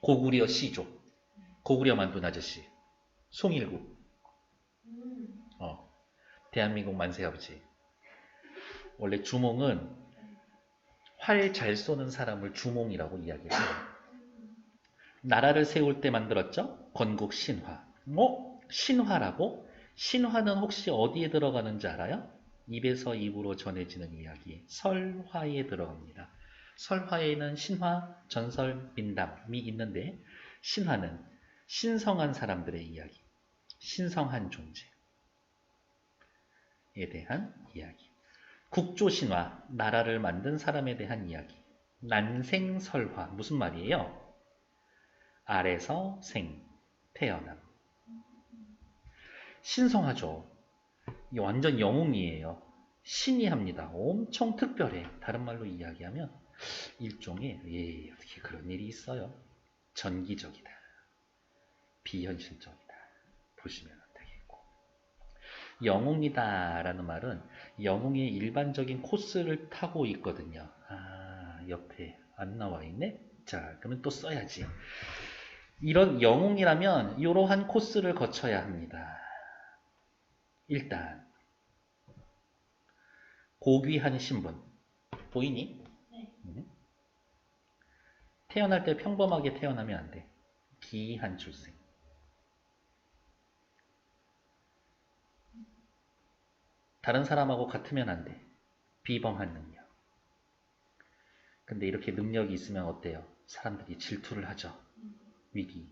고구려 시조. 고구려 만든 아저씨. 송일구. 어, 대한민국 만세 아버지. 원래 주몽은 활 잘 쏘는 사람을 주몽이라고 이야기해요. 나라를 세울 때 만들었죠? 건국 신화. 신화라고? 신화는 혹시 어디에 들어가는지 알아요? 입에서 입으로 전해지는 이야기. 설화에 들어갑니다. 설화에는 신화, 전설, 민담이 있는데 신화는 신성한 사람들의 이야기. 신성한 존재에 대한 이야기. 국조신화, 나라를 만든 사람에 대한 이야기. 난생설화, 무슨 말이에요? 아래서 생, 태어남. 신성하죠. 이 완전 영웅이에요. 신이 합니다. 엄청 특별해. 다른 말로 이야기하면 일종의 어떻게 그런 일이 있어요? 전기적이다. 비현실적이다. 보시면 되겠고. 영웅이다라는 말은 영웅의 일반적인 코스를 타고 있거든요. 옆에 안 나와 있네? 자, 그러면 또 써야지. 이런 영웅이라면 이러한 코스를 거쳐야 합니다. 일단 고귀한 신분. 보이니? 네. 태어날 때 평범하게 태어나면 안 돼. 기이한 출생. 다른 사람하고 같으면 안 돼. 비범한 능력. 근데 이렇게 능력이 있으면 어때요? 사람들이 질투를 하죠. 위기,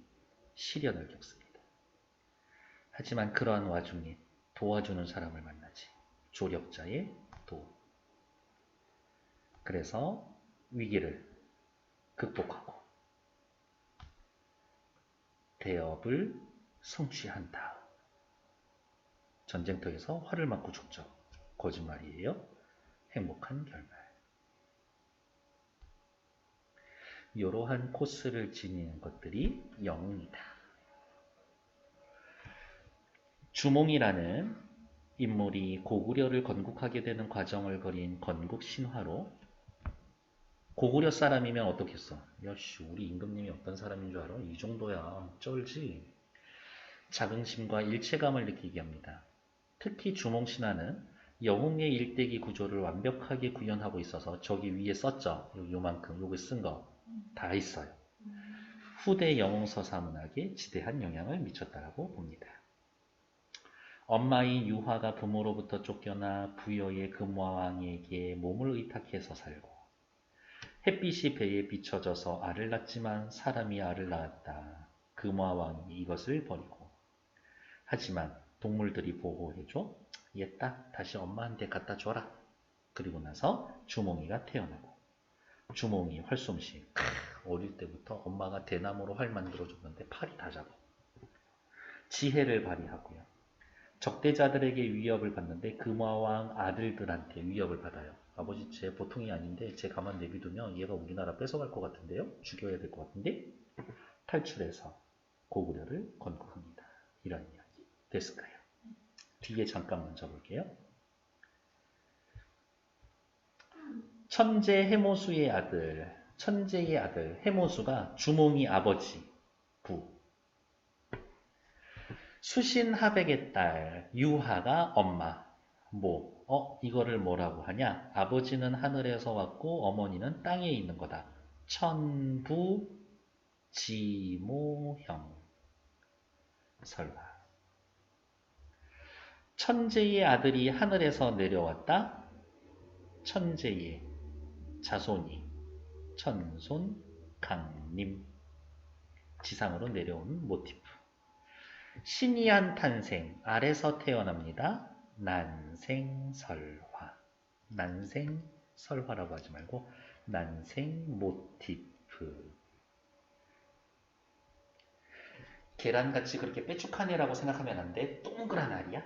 시련을 겪습니다. 하지만 그러한 와중에 도와주는 사람을 만나지. 조력자의 도. 그래서 위기를 극복하고 대업을 성취한다. 전쟁터에서 활을 맞고 죽죠. 거짓말이에요. 행복한 결말. 이러한 코스를 지니는 것들이 영웅이다. 주몽이라는 인물이 고구려를 건국하게 되는 과정을 그린 건국 신화로 고구려 사람이면 어떻겠어? 야씨, 우리 임금님이 어떤 사람인 줄 알아? 이 정도야. 쩔지? 자긍심과 일체감을 느끼게 합니다. 특히 주몽신화는 영웅의 일대기 구조를 완벽하게 구현하고 있어서 저기 위에 썼죠? 요만큼 요거 쓴 거 다 있어요. 후대 영웅서사 문학에 지대한 영향을 미쳤다고 봅니다. 엄마인 유화가 부모로부터 쫓겨나 부여의 금화왕에게 몸을 의탁해서 살고 햇빛이 배에 비춰져서 알을 낳지만 사람이 알을 낳았다. 금화왕이 이것을 버리고 하지만 동물들이 보호해줘. 얘다 다시 엄마한테 갖다 줘라. 그리고 나서 주몽이가 태어나고 주몽이 활솜씨. 어릴 때부터 엄마가 대나무로 활 만들어줬는데 팔이 다 작아. 지혜를 발휘하고요. 적대자들에게 위협을 받는데 금화왕 아들들한테 위협을 받아요. 아버지 쟤 보통이 아닌데 쟤 가만 내비두면 얘가 우리나라 뺏어갈 것 같은데요? 죽여야 될 것 같은데? 탈출해서 고구려를 건국합니다. 이런 이야기 됐을까요? 뒤에 잠깐 먼저 볼게요. 천재 해모수의 아들, 천재의 아들 해모수가 주몽이 아버지 부. 수신하백의 딸 유하가 엄마 모. 이거를 뭐라고 하냐? 아버지는 하늘에서 왔고 어머니는 땅에 있는 거다. 천부 지모형 설화. 천재의 아들이 하늘에서 내려왔다. 천재의 자손이 천손 강림. 지상으로 내려오는 모티프. 신이한 탄생, 아래서 태어납니다. 난생설화. 난생설화라고 하지 말고 난생 모티프. 계란같이 그렇게 뾰족한 애라고 생각하면 안 돼. 동그란 알이야.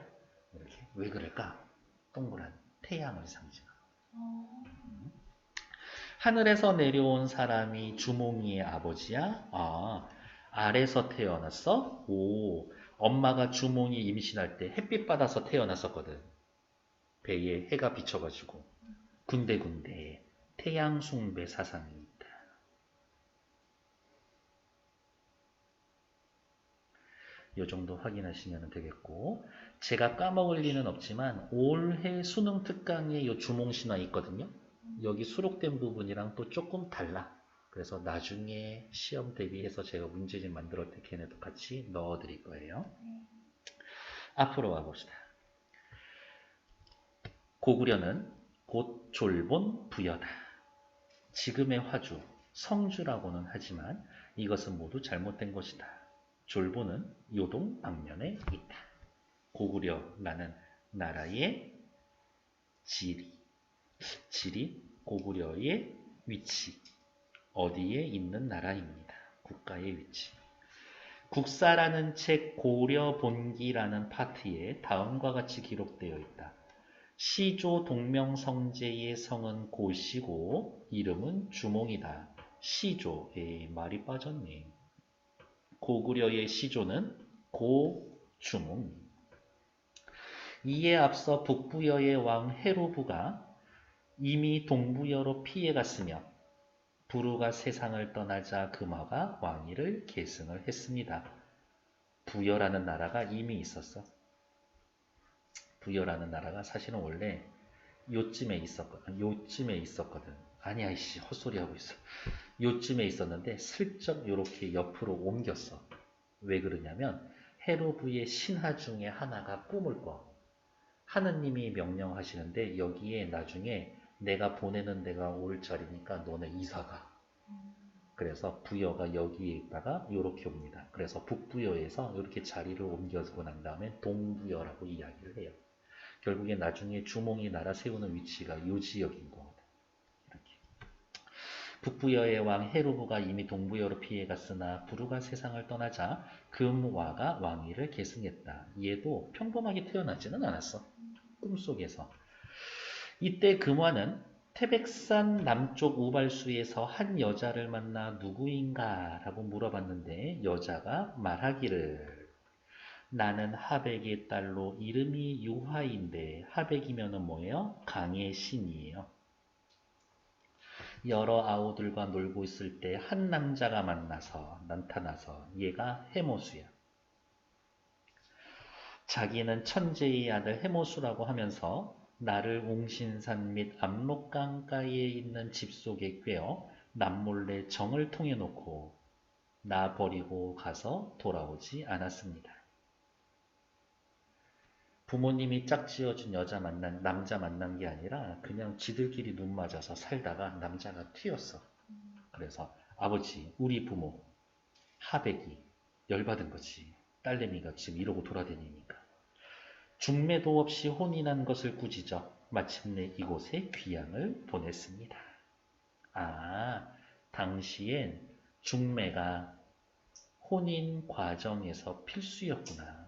이렇게. 왜 그럴까? 동그란 태양을 상징하고. 하늘에서 내려온 사람이 주몽이의 아버지야? 아래서 태어났어? 오, 엄마가 주몽이 임신할 때 햇빛 받아서 태어났었거든. 배에 해가 비쳐가지고 군데군데 태양 숭배 사상이 있다. 요 정도 확인하시면 되겠고, 제가 까먹을 리는 없지만 올해 수능 특강에 요 주몽신화 있거든요. 여기 수록된 부분이랑 또 조금 달라. 그래서 나중에 시험 대비해서 제가 문제집 만들었을 때 걔네도 같이 넣어 드릴 거예요. 앞으로 와봅시다. 고구려는 곧 졸본 부여다. 지금의 화주, 성주라고는 하지만 이것은 모두 잘못된 것이다. 졸본은 요동 방면에 있다. 고구려라는 나라의 지리, 고구려의 위치, 어디에 있는 나라입니다. 국가의 위치. 국사라는 책 고려본기라는 파트에 다음과 같이 기록되어 있다. 시조 동명성제의 성은 고시고 이름은 주몽이다. 시조에 말이 빠졌네. 고구려의 시조는 고주몽. 이에 앞서 북부여의 왕 헤로부가 이미 동부여로 피해갔으며 부루가 세상을 떠나자 금화가 왕위를 계승을 했습니다. 부여라는 나라가 이미 있었어. 부여라는 나라가 사실은 원래 요쯤에 있었거든. 아니야, 이씨, 헛소리 하고 있어. 요쯤에 있었는데 슬쩍 요렇게 옆으로 옮겼어. 왜 그러냐면 헤로부의 신하 중에 하나가 꿈을 꿔. 하느님이 명령하시는데 여기에 나중에 내가 보내는 데가 올 자리니까 너네 이사가. 그래서 부여가 여기에 있다가 요렇게 옵니다. 그래서 북부여에서 이렇게 자리를 옮겨서 난 다음에 동부여라고 이야기를 해요. 결국에 나중에 주몽이 나라 세우는 위치가 요 지역인 거거든. 이렇게. 북부여의 왕 헤루부가 이미 동부여로 피해갔으나 부루가 세상을 떠나자 금화가 왕위를 계승했다. 얘도 평범하게 태어나지는 않았어. 꿈속에서. 이때 금화는 태백산 남쪽 우발수에서 한 여자를 만나 누구인가 라고 물어봤는데 여자가 말하기를 나는 하백의 딸로 이름이 유화인데 하백이면은 뭐예요? 강의 신이에요. 여러 아우들과 놀고 있을 때 한 남자가 나타나서 얘가 해모수야. 자기는 천재의 아들 해모수라고 하면서 나를 웅신산 및 압록강가에 있는 집 속에 꿰어 남몰래 정을 통해 놓고 나 버리고 가서 돌아오지 않았습니다. 부모님이 짝지어준 남자 만난 게 아니라 그냥 지들끼리 눈 맞아서 살다가 남자가 튀었어. 그래서 아버지, 우리 부모, 하백이 열받은 거지. 딸내미가 지금 이러고 돌아다니니까. 중매도 없이 혼인한 것을 꾸짖어 마침내 이곳에 귀양을 보냈습니다. 아, 당시엔 중매가 혼인 과정에서 필수였구나.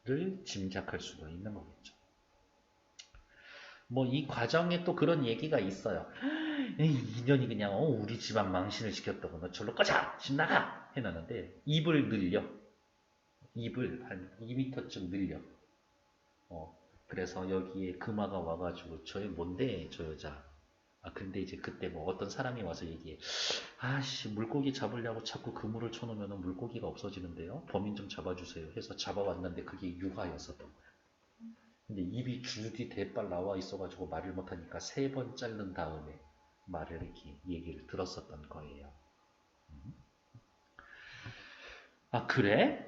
를 짐작할 수가 있는 거겠죠. 뭐 이 과정에 또 그런 얘기가 있어요. 인연이 그냥 우리 집안 망신을 시켰다고 너 절로 꺼져! 집 나가! 해놨는데 입을 늘려. 입을 한 2m쯤 늘려. 그래서 여기에 금화가 와가지고 저게 뭔데 저 여자. 근데 이제 그때 뭐 어떤 사람이 와서 얘기해. 아씨 물고기 잡으려고 자꾸 그물을 쳐놓으면 물고기가 없어지는데요. 범인 좀 잡아주세요. 해서 잡아왔는데 그게 유화였었던 거야. 근데 입이 줄이 대빨 나와 있어가지고 말을 못하니까 3번 자른 다음에 말을 이렇게 얘기를 들었었던 거예요. 그래?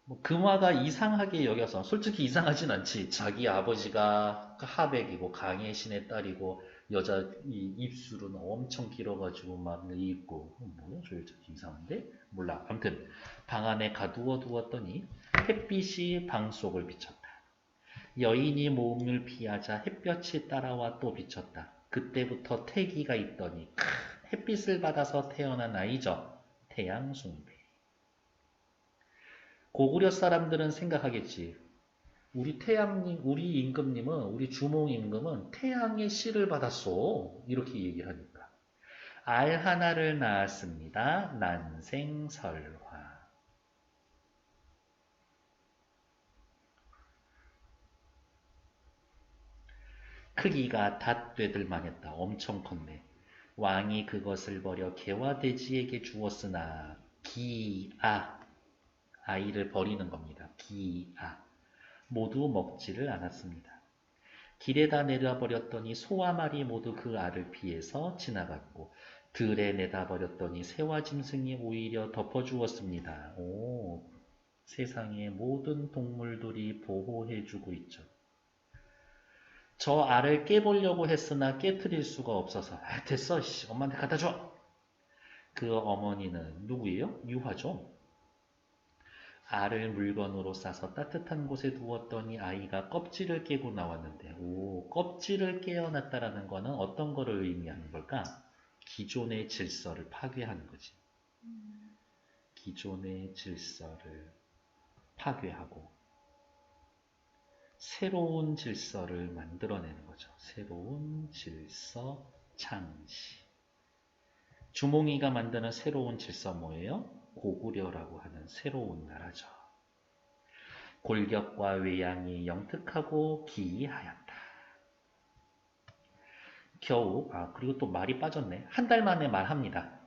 뭐 금화가 이상하게 여겨서 솔직히 이상하진 않지. 자기 아버지가 하백이고 강의 신의 딸이고 여자 이 입술은 엄청 길어가지고 막 입고 뭐야 저 여자 이상한데? 몰라. 아무튼 방 안에 가두어 두었더니 햇빛이 방 속을 비쳤다. 여인이 모음을 피하자 햇볕이 따라와 또 비쳤다. 그때부터 태기가 있더니 햇빛을 받아서 태어난 아이죠. 태양숭배. 고구려 사람들은 생각하겠지. 우리 임금님은, 우리 주몽 임금은 태양의 씨를 받았어. 이렇게 얘기를 하니까. 알 하나를 낳았습니다. 난생설화. 크기가 닷되들 만했다. 엄청 컸네. 왕이 그것을 버려 개와 돼지에게 주었으나 아이를 버리는 겁니다. 기아. 모두 먹지를 않았습니다. 길에다 내려버렸더니 소와 말이 모두 그 알을 피해서 지나갔고 들에 내다 버렸더니 새와 짐승이 오히려 덮어주었습니다. 오, 세상의 모든 동물들이 보호해주고 있죠. 저 알을 깨보려고 했으나 깨트릴 수가 없어서 됐어, 엄마한테 갖다 줘. 그 어머니는 누구예요? 유화죠. 알을 물건으로 싸서 따뜻한 곳에 두었더니 아이가 껍질을 깨고 나왔는데, 오, 껍질을 깨어났다라는 거는 어떤 거를 의미하는 걸까? 기존의 질서를 파괴하는 거지. 기존의 질서를 파괴하고 새로운 질서를 만들어내는 거죠. 새로운 질서 창시. 주몽이가 만드는 새로운 질서 뭐예요? 고구려라고 하는 새로운 나라죠. 골격과 외양이 영특하고 기이하였다. 겨우, 그리고 또 말이 빠졌네. 한 달 만에 말합니다.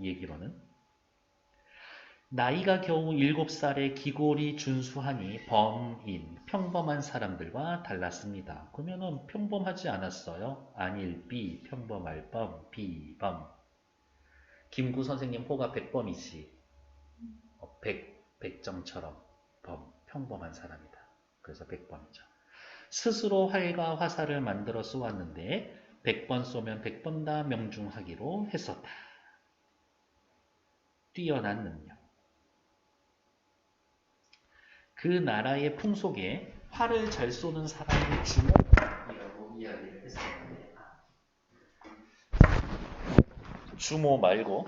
얘기로는. 나이가 겨우 7살에 기골이 준수하니 범인, 평범한 사람들과 달랐습니다. 그러면은 평범하지 않았어요? 아닐, 비, 평범할 범, 비범. 김구 선생님 호가 백범이지. 백정처럼 범, 평범한 사람이다. 그래서 백범이죠. 스스로 활과 화살을 만들어 쏘았는데 100번 쏘면 100번 다 명중하기로 했었다. 뛰어난 능력. 그 나라의 풍속에 활을 잘 쏘는 사람이 주모이라고 이야기를 했었는데 주모 말고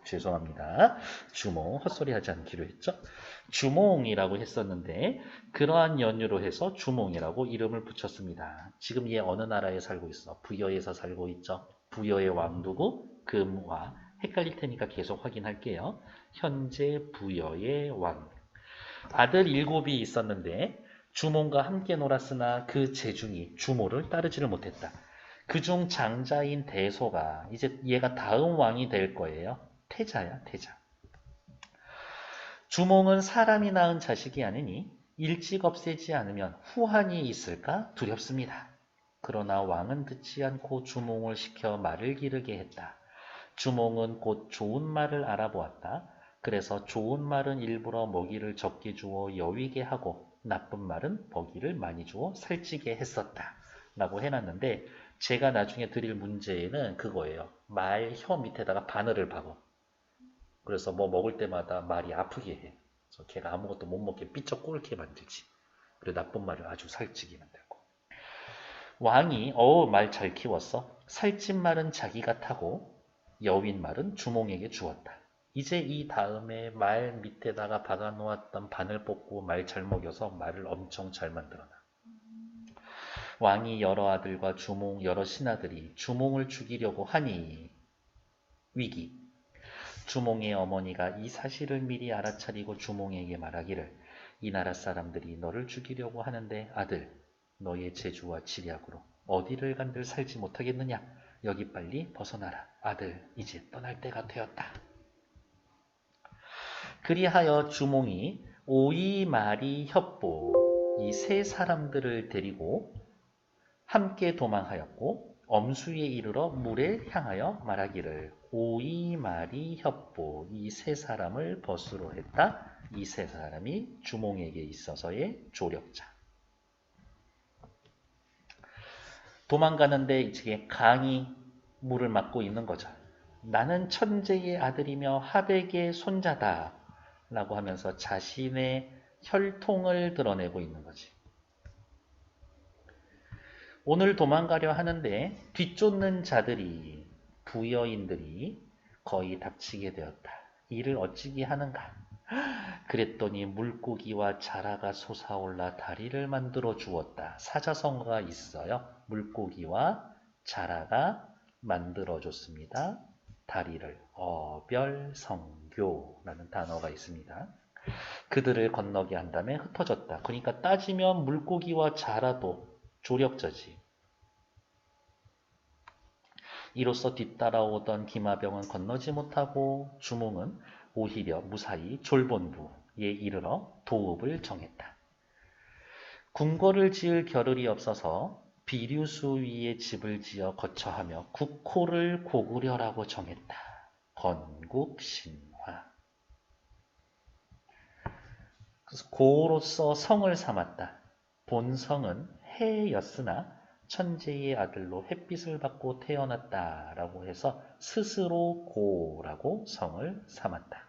죄송합니다. 주몽 헛소리 하지 않기로 했죠. 주몽이라고 했었는데 그러한 연유로 해서 주몽이라고 이름을 붙였습니다. 지금 얘 어느 나라에 살고 있어? 부여에서 살고 있죠. 부여의 왕 누구? 금화. 헷갈릴 테니까 계속 확인할게요. 현재 부여의 왕. 아들 7이 있었는데 주몽과 함께 놀았으나 그 재중이 주모를 따르지를 못했다. 그중 장자인 대소가 이제 얘가 다음 왕이 될 거예요. 태자야, 태자. 주몽은 사람이 낳은 자식이 아니니 일찍 없애지 않으면 후한이 있을까 두렵습니다. 그러나 왕은 듣지 않고 주몽을 시켜 말을 기르게 했다. 주몽은 곧 좋은 말을 알아보았다. 그래서 좋은 말은 일부러 먹이를 적게 주어 여위게 하고 나쁜 말은 먹이를 많이 주어 살찌게 했었다. 라고 해놨는데 제가 나중에 드릴 문제는 그거예요. 말 혀 밑에다가 바늘을 박어. 그래서 뭐 먹을 때마다 말이 아프게 해. 그래서 걔가 아무것도 못 먹게 삐쩍 꼴게 만들지. 그래 나쁜 말을 아주 살찌게 만들고. 왕이 말 잘 키웠어. 살찐 말은 자기가 타고 여윈 말은 주몽에게 주었다. 이제 이 다음에 말 밑에다가 박아놓았던 바늘 뽑고 말 잘 먹여서 말을 엄청 잘 만들어놔. 왕이 여러 아들과 여러 신하들이 주몽을 죽이려고 하니 위기. 주몽의 어머니가 이 사실을 미리 알아차리고 주몽에게 말하기를 이 나라 사람들이 너를 죽이려고 하는데 아들 너의 재주와 지략으로 어디를 간들 살지 못하겠느냐. 여기 빨리 벗어나라. 아들 이제 떠날 때가 되었다. 그리하여 주몽이 오이, 마리, 협보 이 세 사람들을 데리고 함께 도망하였고 엄수에 이르러 물에 향하여 말하기를 오이, 마리, 협보 이 세 사람을 벗으로 했다. 이 세 사람이 주몽에게 있어서의 조력자. 도망가는데 이제 강이 물을 막고 있는 거죠. 나는 천재의 아들이며 하백의 손자다 라고 하면서 자신의 혈통을 드러내고 있는 거지. 오늘 도망가려 하는데 뒤쫓는 자들이 부여인들이 거의 닥치게 되었다. 이를 어찌게 하는가? 그랬더니 물고기와 자라가 솟아올라 다리를 만들어 주었다. 사자성어가 있어요. 물고기와 자라가 만들어 줬습니다. 다리를 어별성교라는 단어가 있습니다. 그들을 건너게 한 다음에 흩어졌다. 그러니까 따지면 물고기와 자라도 조력자지. 이로써 뒤따라오던 기마병은 건너지 못하고 주몽은 오히려 무사히 졸본부에 이르러 도읍을 정했다. 궁궐을 지을 겨를이 없어서 비류수 위에 집을 지어 거처하며 국호를 고구려라고 정했다. 건국신화. 그래서 고로서 성을 삼았다. 본성은 해였으나 천재의 아들로 햇빛을 받고 태어났다라고 해서 스스로 고라고 성을 삼았다.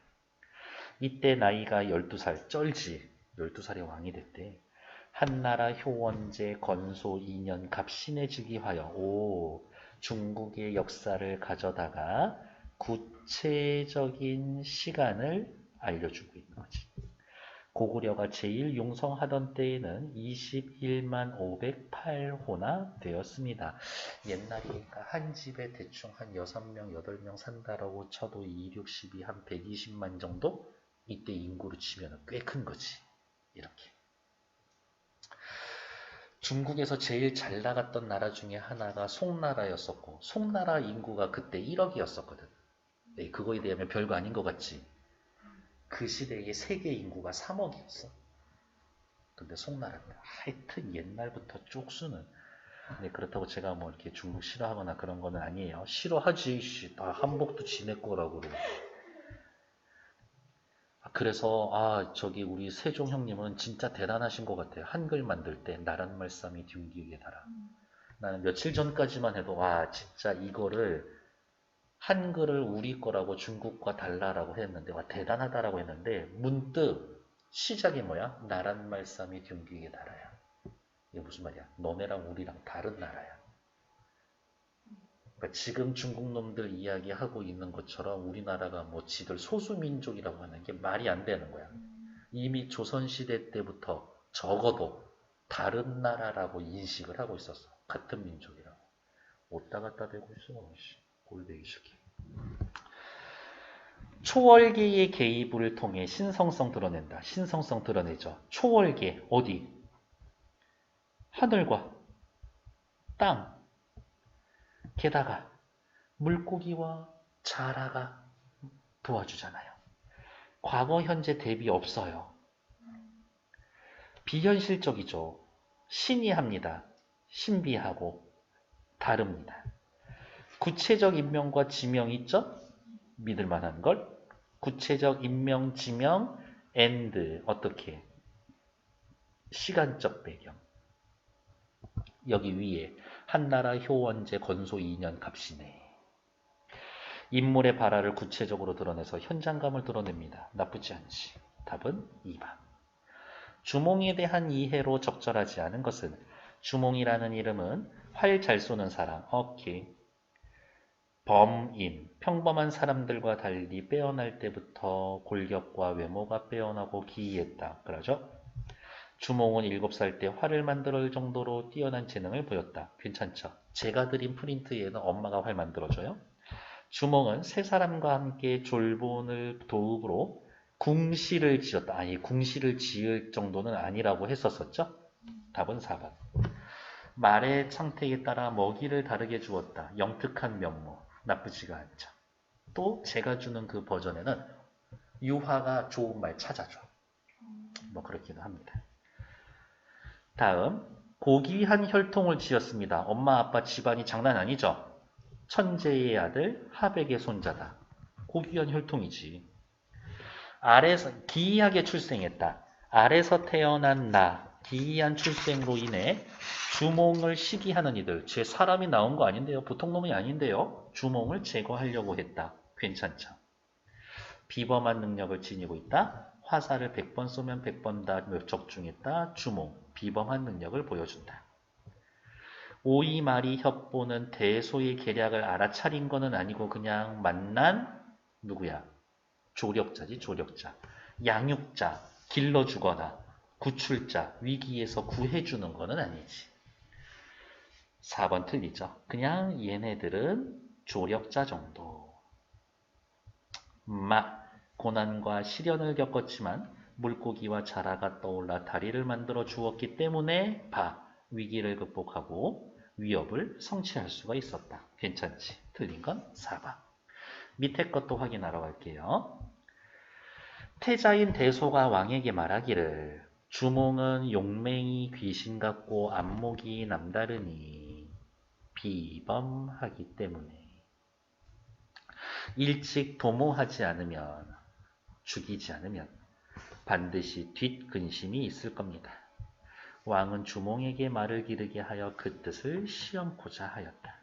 이때 나이가 12살, 쩔지. 12살에 왕이 됐대. 한나라 효원제 건소 2년 갑신해지기 하여 중국의 역사를 가져다가 구체적인 시간을 알려주고 있는 거지. 고구려가 제일 용성하던 때에는 21만 508호나 되었습니다. 옛날이니까 한 집에 대충 한 6명, 8명 산다라고 쳐도 2, 6, 12, 한 120만 정도? 이때 인구로 치면 꽤 큰 거지. 이렇게. 중국에서 제일 잘 나갔던 나라 중에 하나가 송나라였었고, 송나라 인구가 그때 1억이었었거든. 네, 그거에 대하면 별거 아닌 것 같지. 그 시대에 세계 인구가 3억이었어. 근데 송나라는 하여튼 옛날부터 쪽수는. 네, 그렇다고 제가 뭐 이렇게 중국 싫어하거나 그런 거는 아니에요. 싫어하지. 나 한복도 지내 거라고 그래. 그래서 저기 우리 세종 형님은 진짜 대단하신 것 같아요. 한글 만들 때 나란 말씀이 둥기에 달아. 나는 며칠 전까지만 해도 진짜 이거를 한글을 우리 거라고 중국과 달라라고 했는데 대단하다라고 했는데 문득 시작이 뭐야? 나란 말씀이 둥기에 달아야. 이게 무슨 말이야? 너네랑 우리랑 다른 나라야. 그러니까 지금 중국 놈들 이야기하고 있는 것처럼 우리나라가 뭐 지들 소수민족이라고 하는 게 말이 안 되는 거야. 이미 조선시대 때부터 적어도 다른 나라라고 인식을 하고 있었어. 같은 민족이라고. 왔다 갔다 대고 있어. 골뱅이 새끼. 초월계의 개입을 통해 신성성 드러낸다. 신성성 드러내죠. 초월계 어디? 하늘과 땅. 게다가 물고기와 자라가 도와주잖아요. 과거, 현재 대비 없어요. 비현실적이죠. 신이합니다. 신비하고 다릅니다. 구체적 인명과 지명 있죠? 믿을 만한 걸. 구체적 인명, 지명, and 어떻게? 시간적 배경. 여기 위에 한나라 효원제 건소 2년 갑시네. 인물의 발화를 구체적으로 드러내서 현장감을 드러냅니다. 나쁘지 않지. 답은 2번. 주몽에 대한 이해로 적절하지 않은 것은 주몽이라는 이름은 활 잘 쏘는 사람, 오케이. 범인, 평범한 사람들과 달리 빼어날 때부터 골격과 외모가 빼어나고 기이했다. 그러죠? 주몽은 7살 때 활을 만들 정도로 뛰어난 재능을 보였다. 괜찮죠? 제가 드린 프린트에는 엄마가 활 만들어줘요. 주몽은 세 사람과 함께 졸본을 도읍으로 궁시를 지었다. 아니, 궁시를 지을 정도는 아니라고 했었었죠? 답은 4번. 말의 상태에 따라 먹이를 다르게 주었다. 영특한 면모. 나쁘지가 않죠. 또 제가 주는 그 버전에는 유화가 좋은 말 찾아줘. 뭐 그렇기도 합니다. 다음, 고귀한 혈통을 지었습니다. 엄마 아빠 집안이 장난 아니죠? 천재의 아들, 하백의 손자다. 고귀한 혈통이지. 아래서 기이하게 출생했다. 아래서 태어난 나, 기이한 출생으로 인해 주몽을 시기하는 이들. 제 사람이 나온 거 아닌데요. 보통 놈이 아닌데요. 주몽을 제거하려고 했다. 괜찮죠? 비범한 능력을 지니고 있다. 화살을 100번 쏘면 100번 다 적중했다. 주몽, 비범한 능력을 보여준다. 오이마리 협보는 대소의 계략을 알아차린 거는 아니고 그냥 만난 누구야? 조력자지, 조력자. 양육자, 길러주거나 구출자, 위기에서 구해주는 거는 아니지. 4번 틀리죠. 그냥 얘네들은 조력자 정도. 고난과 시련을 겪었지만 물고기와 자라가 떠올라 다리를 만들어 주었기 때문에 위기를 극복하고 위협을 성취할 수가 있었다. 괜찮지? 틀린 건 4번. 밑에 것도 확인하러 갈게요. 태자인 대소가 왕에게 말하기를 주몽은 용맹이 귀신 같고 안목이 남다르니 비범하기 때문에 일찍 도모하지 않으면 죽이지 않으면 반드시 뒷근심이 있을 겁니다. 왕은 주몽에게 말을 기르게 하여 그 뜻을 시험코자 하였다.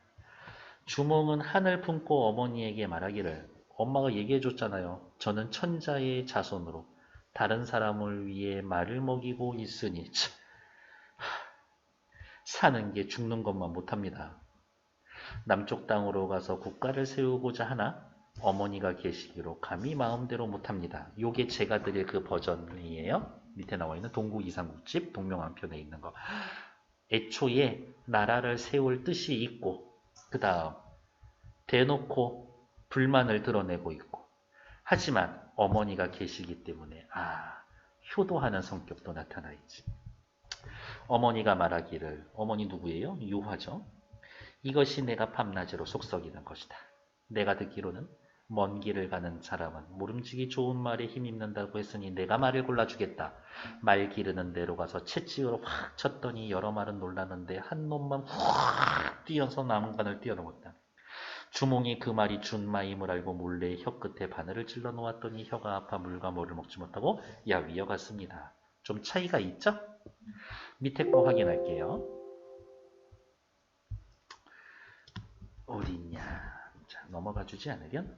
주몽은 한을 품고 어머니에게 말하기를 엄마가 얘기해줬잖아요. 저는 천자의 자손으로 다른 사람을 위해 말을 먹이고 있으니 사는 게 죽는 것만 못합니다. 남쪽 땅으로 가서 국가를 세우고자 하나 어머니가 계시기로 감히 마음대로 못합니다. 요게 제가 드릴 그 버전이에요. 밑에 나와 있는 동국 이삼국집 동명안편에 있는 거. 애초에 나라를 세울 뜻이 있고 그 다음 대놓고 불만을 드러내고 있고 하지만 어머니가 계시기 때문에 효도하는 성격도 나타나 있지. 어머니가 말하기를 어머니 누구예요? 유화죠. 이것이 내가 밤낮으로 속썩이는 것이다. 내가 듣기로는 먼 길을 가는 사람은 모름지기 좋은 말에 힘입는다고 했으니 내가 말을 골라주겠다. 말 기르는 데로 가서 채찍으로 확 쳤더니 여러 말은 놀랐는데 한 놈만 확 뛰어서 나무관을 뛰어넘었다. 주몽이 그 말이 준마임을 알고 몰래 혀끝에 바늘을 찔러 놓았더니 혀가 아파 물과 모를 먹지 못하고 야위어 갔습니다. 좀 차이가 있죠? 밑에 거 확인할게요. 어디 있냐? 자, 넘어가 주지 않으면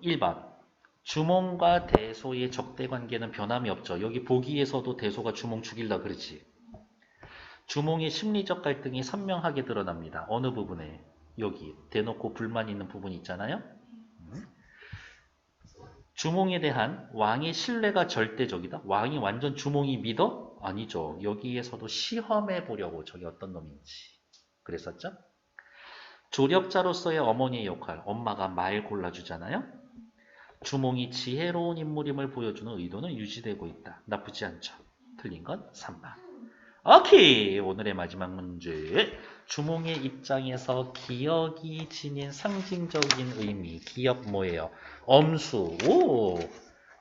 1번 주몽과 대소의 적대 관계는 변함이 없죠. 여기 보기에서도 대소가 주몽 죽일라 그러지. 주몽의 심리적 갈등이 선명하게 드러납니다. 어느 부분에? 여기 대놓고 불만 있는 부분 있잖아요. 주몽에 대한 왕의 신뢰가 절대적이다. 왕이 완전 주몽이 믿어? 아니죠. 여기에서도 시험해 보려고 저게 어떤 놈인지 그랬었죠. 조력자로서의 어머니의 역할, 엄마가 말 골라주잖아요. 주몽이 지혜로운 인물임을 보여주는 의도는 유지되고 있다. 나쁘지 않죠. 틀린 건 3번. 오케이! 오늘의 마지막 문제. 주몽의 입장에서 기역이 지닌 상징적인 의미. 기역 뭐예요? 엄수. 오!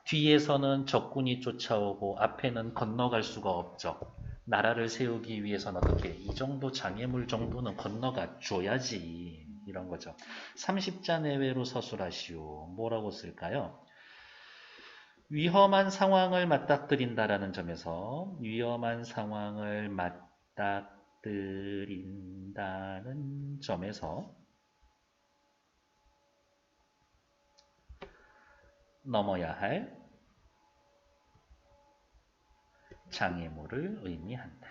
뒤에서는 적군이 쫓아오고 앞에는 건너갈 수가 없죠. 나라를 세우기 위해서는 어떻게 이 정도 장애물 정도는 건너가 줘야지. 이런 거죠. 30자 내외로 서술하시오. 뭐라고 쓸까요? 위험한 상황을 맞닥뜨린다라는 점에서 위험한 상황을 맞닥뜨린다는 점에서 넘어야 할 장애물을 의미한다.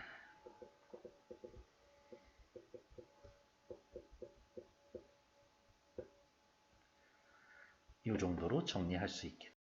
이 정도로 정리할 수 있겠다.